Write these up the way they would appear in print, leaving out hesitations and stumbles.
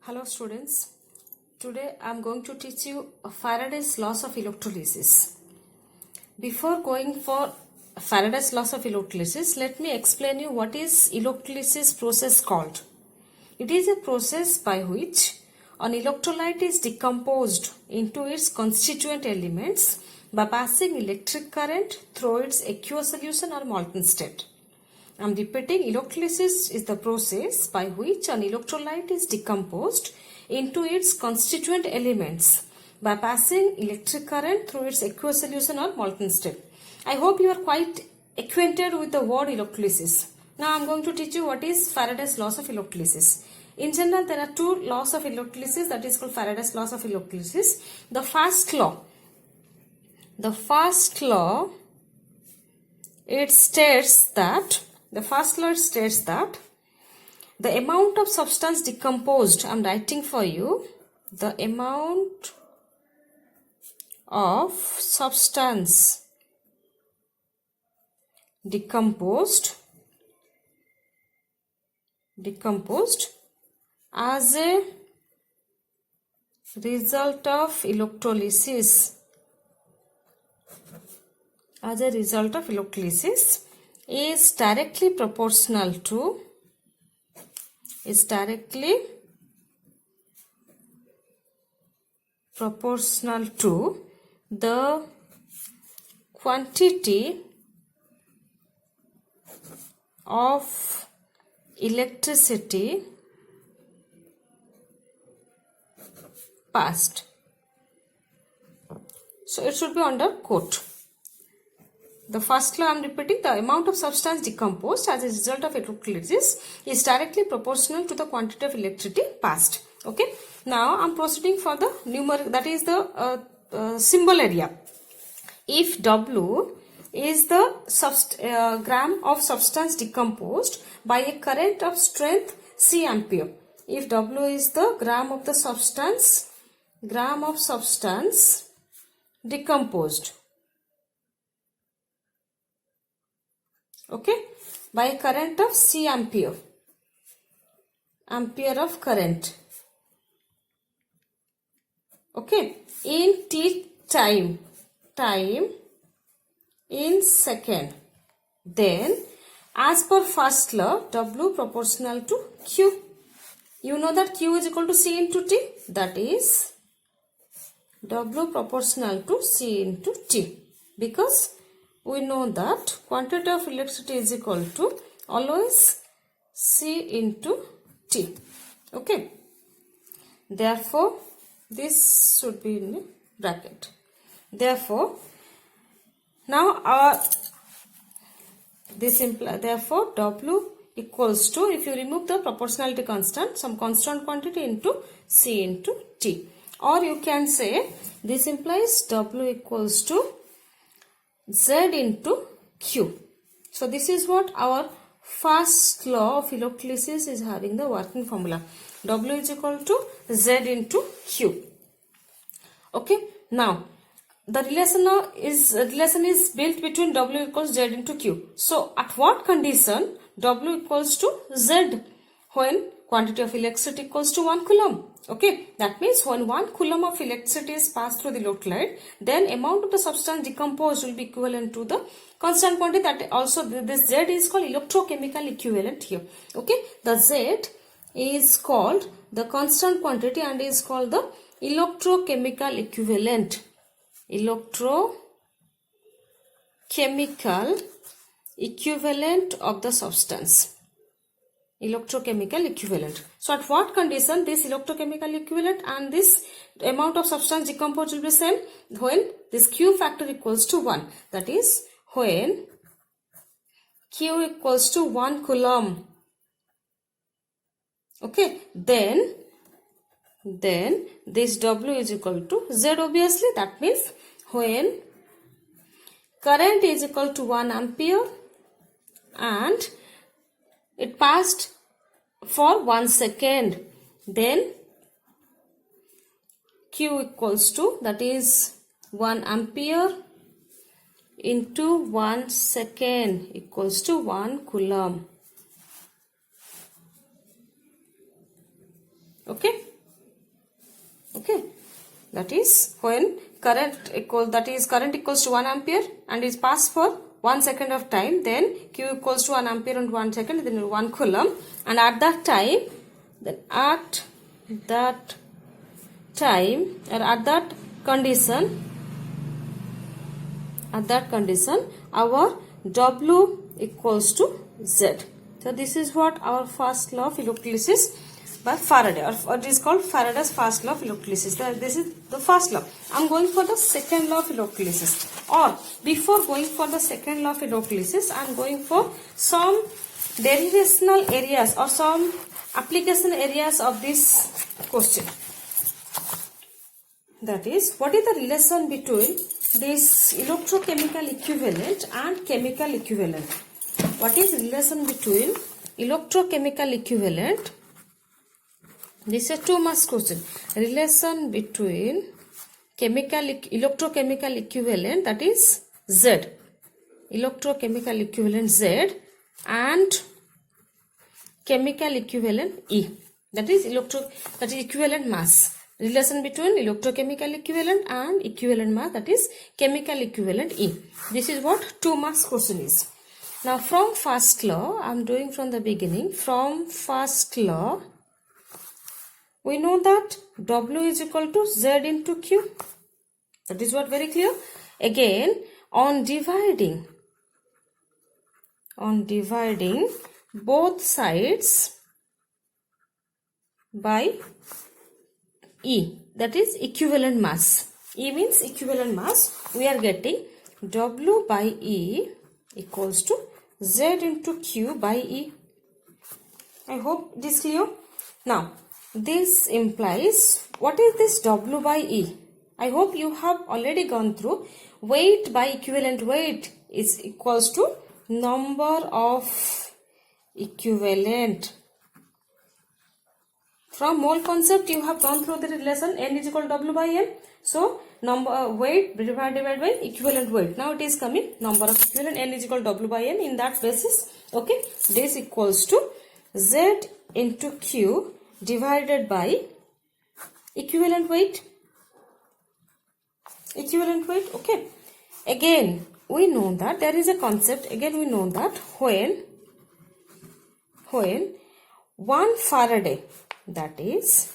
Hello students, today I am going to teach you Faraday's laws of electrolysis. Before going for Faraday's laws of electrolysis, let me explain you what is electrolysis process called. It is a process by which an electrolyte is decomposed into its constituent elements by passing electric current through its aqueous solution or molten state. I am repeating, electrolysis is the process by which an electrolyte is decomposed into its constituent elements by passing electric current through its aqueous solution or molten state. I hope you are quite acquainted with the word electrolysis. Now I am going to teach you what is Faraday's laws of electrolysis. In general, there are two laws of electrolysis, that is called Faraday's laws of electrolysis. The first law, it states that the amount of substance decomposed, I am writing for you, the amount of substance decomposed as a result of electrolysis is directly proportional to the quantity of electricity passed. So it should be under quote. The first law I am repeating, the amount of substance decomposed as a result of electrolysis is directly proportional to the quantity of electricity passed. Okay. Now I am proceeding for the numeric, that is the symbol area. If W is the gram of substance decomposed by a current of strength C ampere. If W is the gram of substance decomposed. Okay, by a current of C ampere of current. Okay, in T time in second. Then as per first law, W proportional to Q. You know that Q is equal to C into T. That is W proportional to C into T. Because we know that quantity of electricity is equal to always C into T. Okay. Therefore, this should be in a bracket. Therefore, now therefore W equals to, if you remove the proportionality constant, some constant quantity into C into T. Or you can say this implies W equals to Z into Q. So this is what our first law of electrolysis is having the working formula. W is equal to Z into Q. Okay. Now the relation is built between W equals Z into Q. So at what condition W equals to Z? When quantity of electricity equals to 1 coulomb. Okay, that means when 1 coulomb of electricity is passed through the electrolyte, then amount of the substance decomposed will be equivalent to the constant quantity. That also this Z is called electrochemical equivalent here. Okay, the Z is called the constant quantity and is called the electrochemical equivalent. Electrochemical equivalent of the substance. Electrochemical equivalent. So at what condition this electrochemical equivalent and this amount of substance decomposed will be same? When this Q factor equals to 1. That is when Q equals to 1 coulomb. Okay. Then this W is equal to Z obviously. That means when current is equal to 1 ampere and it passed for 1 second, then Q equals to, that is 1 ampere into 1 second equals to 1 coulomb. Okay. That is when current equals to 1 ampere and is passed for 1 second of time, then Q equals to 1 ampere and 1 second, then 1 coulomb, and at that time, then at that condition, our W equals to Z. So this is what our first law of electrolysis by Faraday, or it is called Faraday's first law of electrolysis. This is the first law. I am going for the second law of electrolysis. Or before going for the second law of electrolysis, I am going for some derivational areas or some application areas of this question. That is, what is the relation between this electrochemical equivalent and chemical equivalent? What is the relation between electrochemical equivalent? This is a 2 marks question. Relation between electrochemical equivalent, that is Z. Electrochemical equivalent Z and chemical equivalent E. That is equivalent mass. Relation between electrochemical equivalent and equivalent mass, that is chemical equivalent E. This is what 2 marks question is. Now from first law, I am doing from the beginning. From first law, we know that W is equal to Z into Q. That is what very clear. Again, on dividing both sides by E, that is equivalent mass. E means equivalent mass. We are getting W by E equals to Z into Q by E. I hope this is clear. Now, this implies, what is this W by E? I hope you have already gone through. Weight by equivalent weight is equals to number of equivalent. From mole concept, you have gone through the relation N is equal to W by N. So, weight divided by equivalent weight. Now it is coming number of equivalent N is equal to W by N in that basis. Okay, this equals to Z into Q divided by equivalent weight. Okay. Again, we know that there is a concept. Again, we know that when 1 Faraday, that is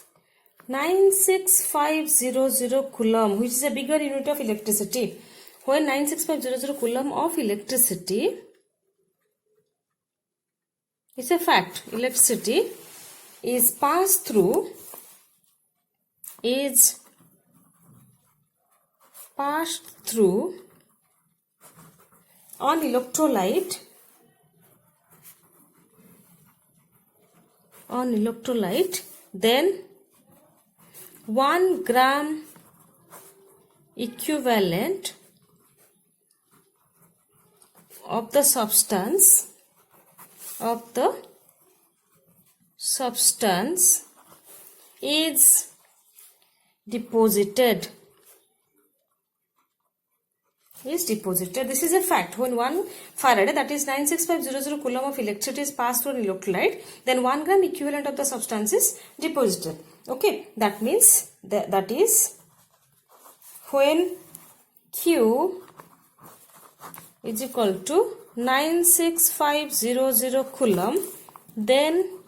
96500 coulomb, which is a bigger unit of electricity. When 96500 coulomb of electricity, it's a fact, electricity is passed through on electrolyte, then 1 gram equivalent of the substance is deposited. This is a fact. When 1 Faraday, that is 96500 coulomb of electricity is passed through an electrolyte, then 1 gram equivalent of the substance is deposited. Okay, that means that is when Q is equal to 96500 coulomb, then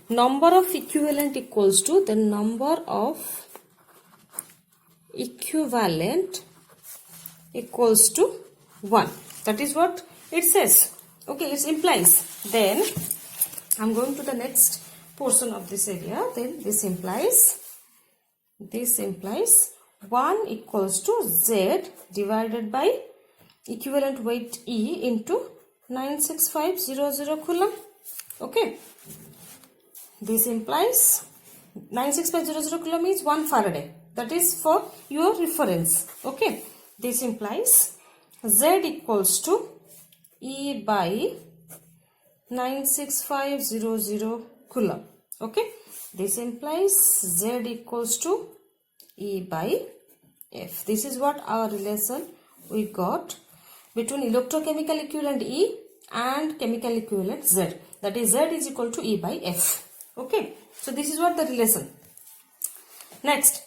number of equivalent equals to the number of equivalent equals to 1. That is what it says. Okay, it implies. Then I am going to the next portion of this area. Then this implies 1 equals to Z divided by equivalent weight E into 96500 coulomb. Okay, this implies 96500 coulomb is 1 Faraday. That is for your reference. Okay, this implies Z equals to E by 96500 coulomb. Okay, this implies Z equals to E by F. This is what our relation we got between electrochemical equivalent E and chemical equivalent Z. That is Z is equal to E by F. Okay, so this is what the relation. Next,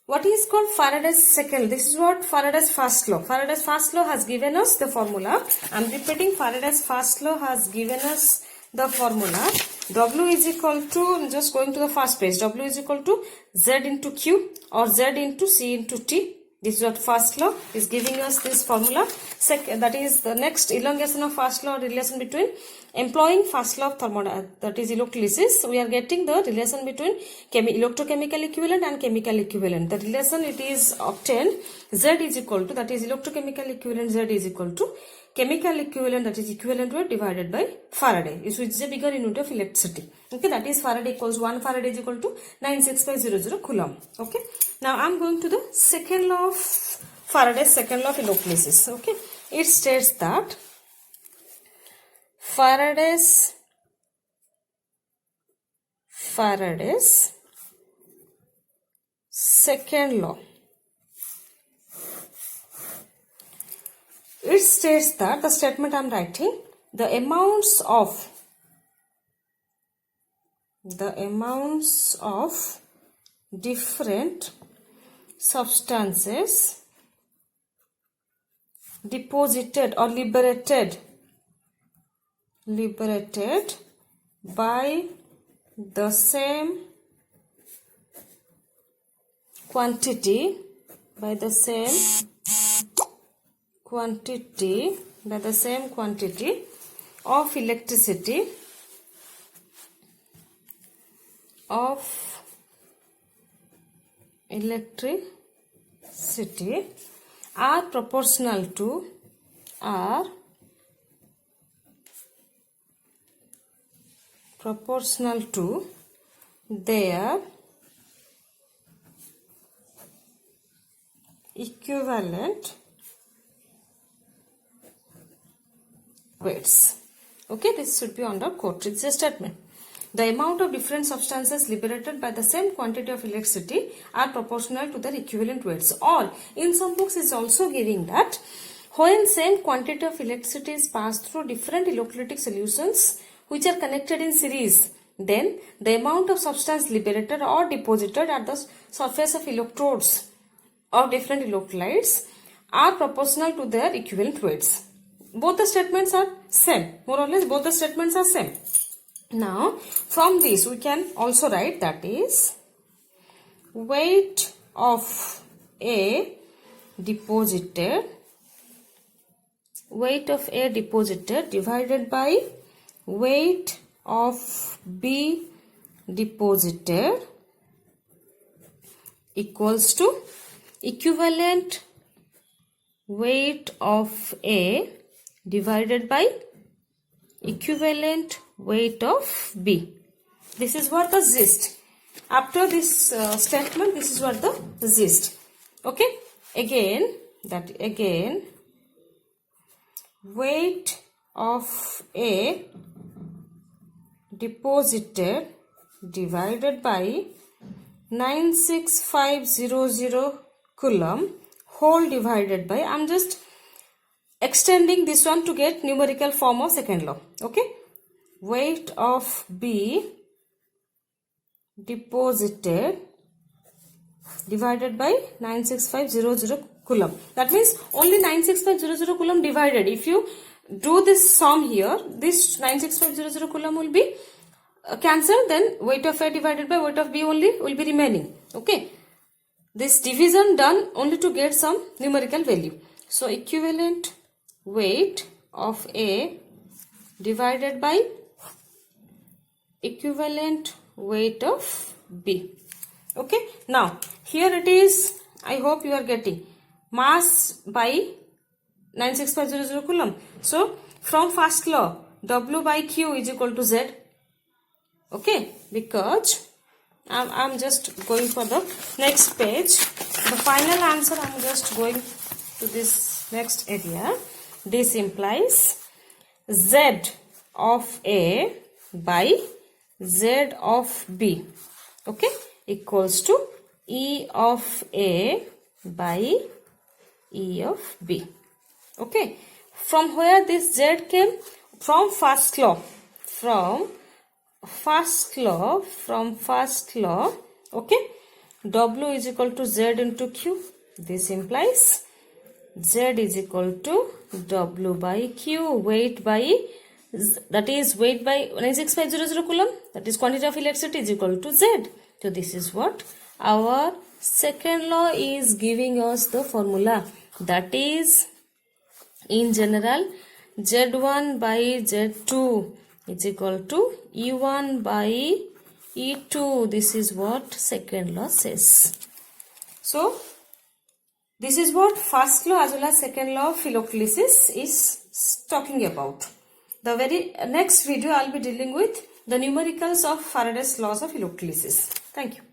what is called Faraday's second? This is what Faraday's first law. Faraday's first law has given us the formula. I am repeating, Faraday's first law has given us the formula. W is equal to, I am just going to the first page. W is equal to Z into Q or Z into C into T. This is what first law is giving us this formula. Second, that is the next elongation of first law relation between employing first law of thermodynamics, that is electrolysis. We are getting the relation between electrochemical equivalent and chemical equivalent. The relation it is obtained, Z is equal to, that is electrochemical equivalent, Z is equal to chemical equivalent, that is equivalent weight divided by Faraday, which is a bigger unit of electricity. Okay, that is Faraday equals 1 Faraday is equal to 96500 Coulomb. Okay, now I am going to the second law of Faraday's second law of electrolysis. Okay, it states that Faraday's second law. It states that, the statement I am writing, the amounts of different substances deposited or liberated by the same quantity of electricity are proportional to their equivalent weights. Okay, this should be under quote. It's a statement. The amount of different substances liberated by the same quantity of electricity are proportional to their equivalent weights. Or in some books is also giving that when same quantity of electricity is passed through different electrolytic solutions which are connected in series, then the amount of substance liberated or deposited at the surface of electrodes of different electrolytes are proportional to their equivalent weights. Both the statements are same. More or less both the statements are same. Now from this we can also write, that is weight of A deposited divided by weight of B deposited equals to equivalent weight of A divided by equivalent weight of B. This is what the gist. After this statement, this is what the gist. Okay. Again, weight of A deposited divided by 96500 Coulomb whole divided by, I am just extending this one to get numerical form of second law. Okay, weight of B deposited divided by 96500 Coulomb. That means only 96500 Coulomb divided. If you do this sum here, this 96500 Coulomb will be cancelled, then weight of A divided by weight of B only will be remaining. Okay, this division done only to get some numerical value. So equivalent weight of A divided by equivalent weight of B. Okay, now here it is, I hope you are getting mass by 96500 Coulomb. So from first law, W by Q is equal to Z. Okay, because I'm just going for the next page. The final answer, I'm just going to this next area. This implies Z of A by Z of B, okay, equals to E of A by E of B. Okay, from where this Z came? From first law. From first law, okay, W is equal to Z into Q. This implies Z is equal to W by Q, weight by, that is weight by 96500 coulomb, that is quantity of electricity is equal to Z. So this is what our second law is giving us the formula, that is in general Z1 by Z2 is equal to E1 by E2. This is what second law says. So this is what first law as well as second law of electrolysis is talking about. The very next video I will be dealing with the numericals of Faraday's laws of electrolysis. Thank you.